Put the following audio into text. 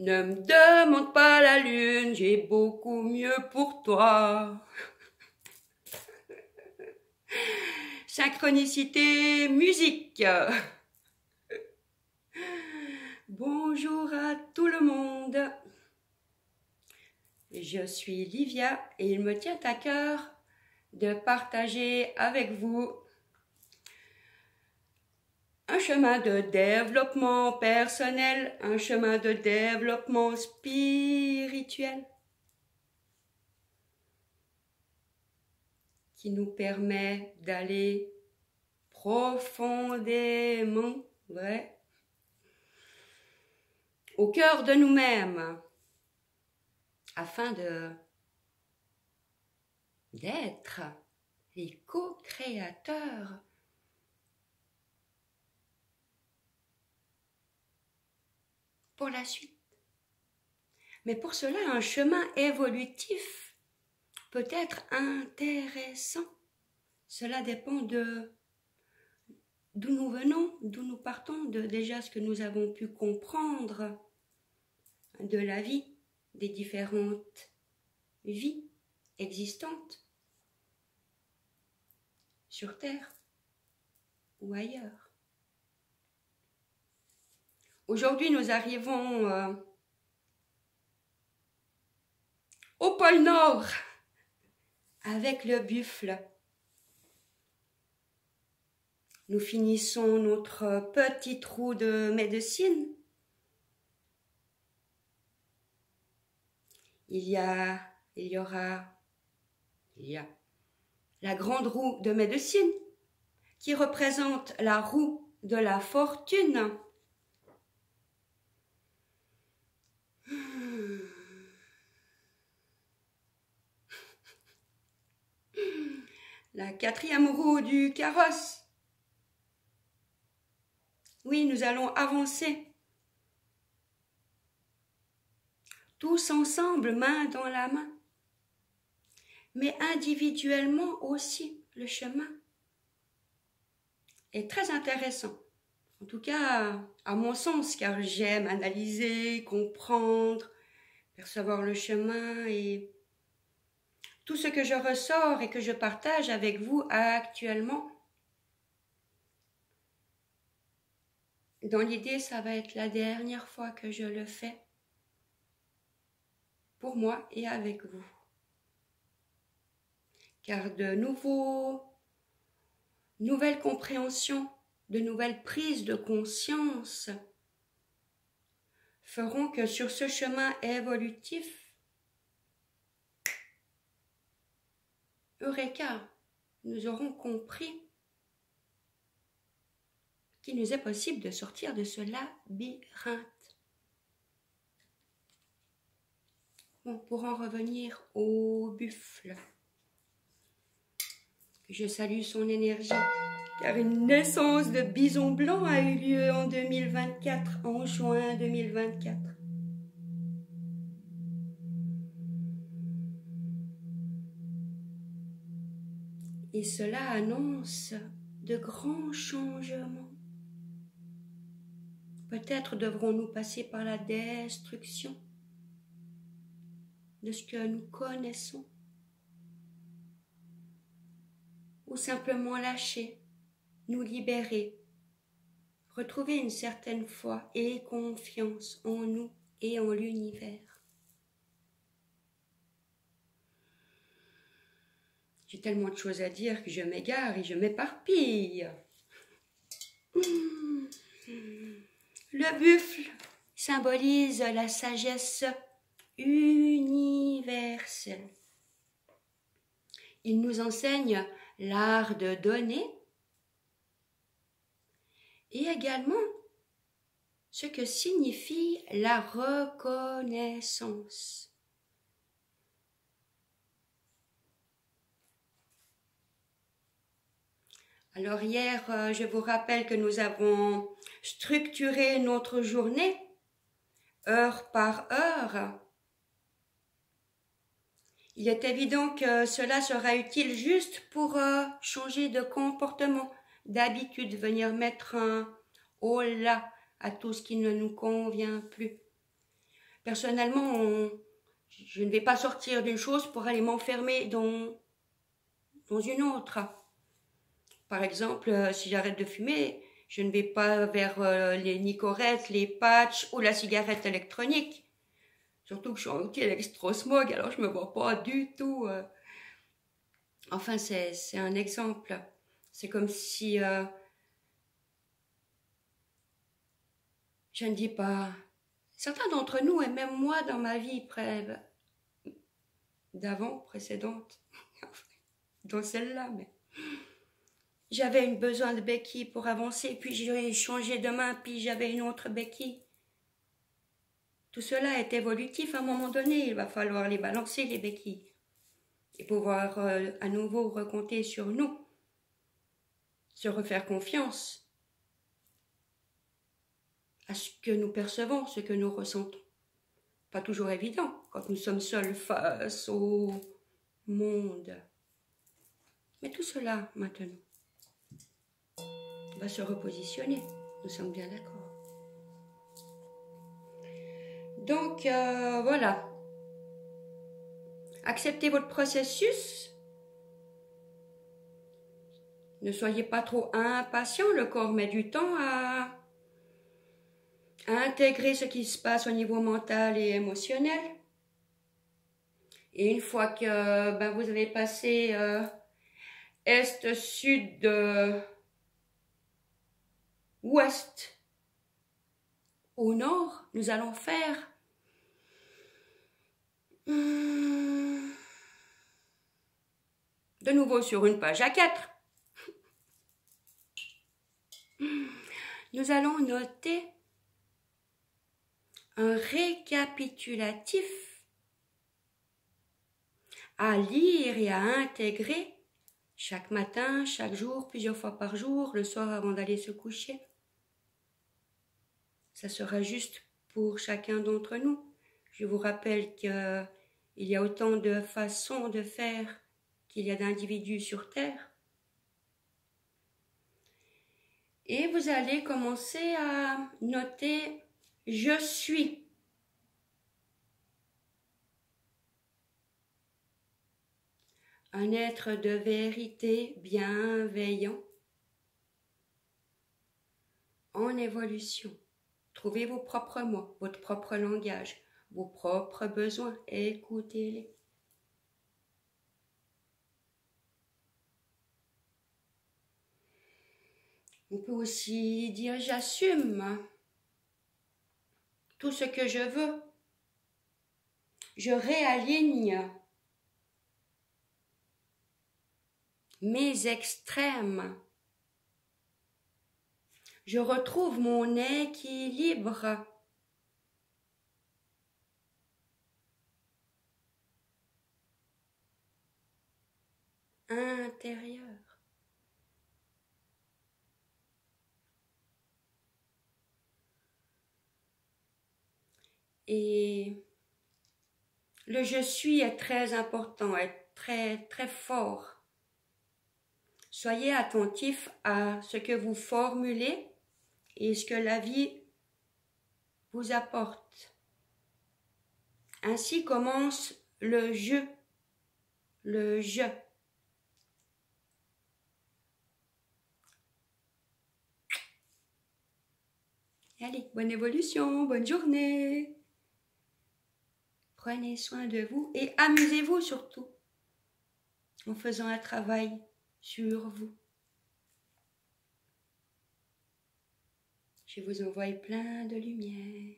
Ne me demande pas la lune, j'ai beaucoup mieux pour toi. Synchronicité, musique. Bonjour à tout le monde. Je suis Livia et il me tient à cœur de partager avec vous un chemin de développement personnel, un chemin de développement spirituel qui nous permet d'aller profondément, vrai, au cœur de nous-mêmes afin d'être les co-créateurs pour la suite. Mais pour cela, un chemin évolutif peut être intéressant. Cela dépend de d'où nous venons, d'où nous partons, de déjà ce que nous avons pu comprendre de la vie, des différentes vies existantes sur Terre ou ailleurs. Aujourd'hui, nous arrivons au pôle Nord avec le buffle. Nous finissons notre petit trou de médecine. Il y a la grande roue de médecine qui représente la roue de la fortune. La quatrième roue du carrosse. Oui, nous allons avancer. Tous ensemble, main dans la main. Mais individuellement aussi, le chemin est très intéressant. En tout cas, à mon sens, car j'aime analyser, comprendre, percevoir le chemin et tout ce que je ressors et que je partage avec vous actuellement. Dans l'idée, ça va être la dernière fois que je le fais pour moi et avec vous. Car de nouvelles compréhensions, de nouvelles prises de conscience feront que sur ce chemin évolutif, Eureka, nous aurons compris qu'il nous est possible de sortir de ce labyrinthe. Bon, pour en revenir au buffle, je salue son énergie, car une naissance de bison blanc a eu lieu en 2024, en juin 2024. Et cela annonce de grands changements. Peut-être devrons-nous passer par la destruction de ce que nous connaissons, ou simplement lâcher, nous libérer, retrouver une certaine foi et confiance en nous et en l'univers. J'ai tellement de choses à dire que je m'égare et je m'éparpille. Le buffle symbolise la sagesse universelle. Il nous enseigne l'art de donner et également ce que signifie la reconnaissance. Alors hier, je vous rappelle que nous avons structuré notre journée, heure par heure. Il est évident que cela sera utile juste pour changer de comportement, d'habitude, venir mettre un « oh là » à tout ce qui ne nous convient plus. Personnellement, je ne vais pas sortir d'une chose pour aller m'enfermer dans une autre. Par exemple, si j'arrête de fumer, je ne vais pas vers les nicorettes, les patchs ou la cigarette électronique. Surtout que je suis anti-électrosmog, alors je me vois pas du tout. Enfin, c'est un exemple. C'est comme si je ne dis pas. Certains d'entre nous, et même moi dans ma vie précédente, dans celle-là, mais j'avais un besoin de béquille pour avancer, puis j'ai changé de main, puis j'avais une autre béquille. Tout cela est évolutif. À un moment donné, il va falloir les balancer, les béquilles, et pouvoir à nouveau recompter sur nous, se refaire confiance à ce que nous percevons, ce que nous ressentons. Pas toujours évident quand nous sommes seuls face au monde. Mais tout cela, maintenant, va se repositionner. Nous sommes bien d'accord. Donc, voilà. Acceptez votre processus. Ne soyez pas trop impatient. Le corps met du temps à intégrer ce qui se passe au niveau mental et émotionnel. Et une fois que vous avez passé est, sud, ouest, au nord, nous allons faire de nouveau sur une page A4. Nous allons noter un récapitulatif à lire et à intégrer chaque matin, chaque jour, plusieurs fois par jour, le soir avant d'aller se coucher. Ça sera juste pour chacun d'entre nous. Je vous rappelle qu'il y a autant de façons de faire qu'il y a d'individus sur Terre. Et vous allez commencer à noter « Je suis ». Un être de vérité bienveillant, en évolution. Trouvez vos propres mots, votre propre langage, vos propres besoins, écoutez-les. On peut aussi dire « J'assume tout ce que je veux. Je réaligne mes extrêmes. Je retrouve mon équilibre. Intérieur. Et le je suis est très important, est très très fort. Soyez attentif à ce que vous formulez et ce que la vie vous apporte. Ainsi commence le je, le je. Allez, bonne évolution, bonne journée. Prenez soin de vous et amusez-vous surtout en faisant un travail sur vous. Je vous envoie plein de lumière.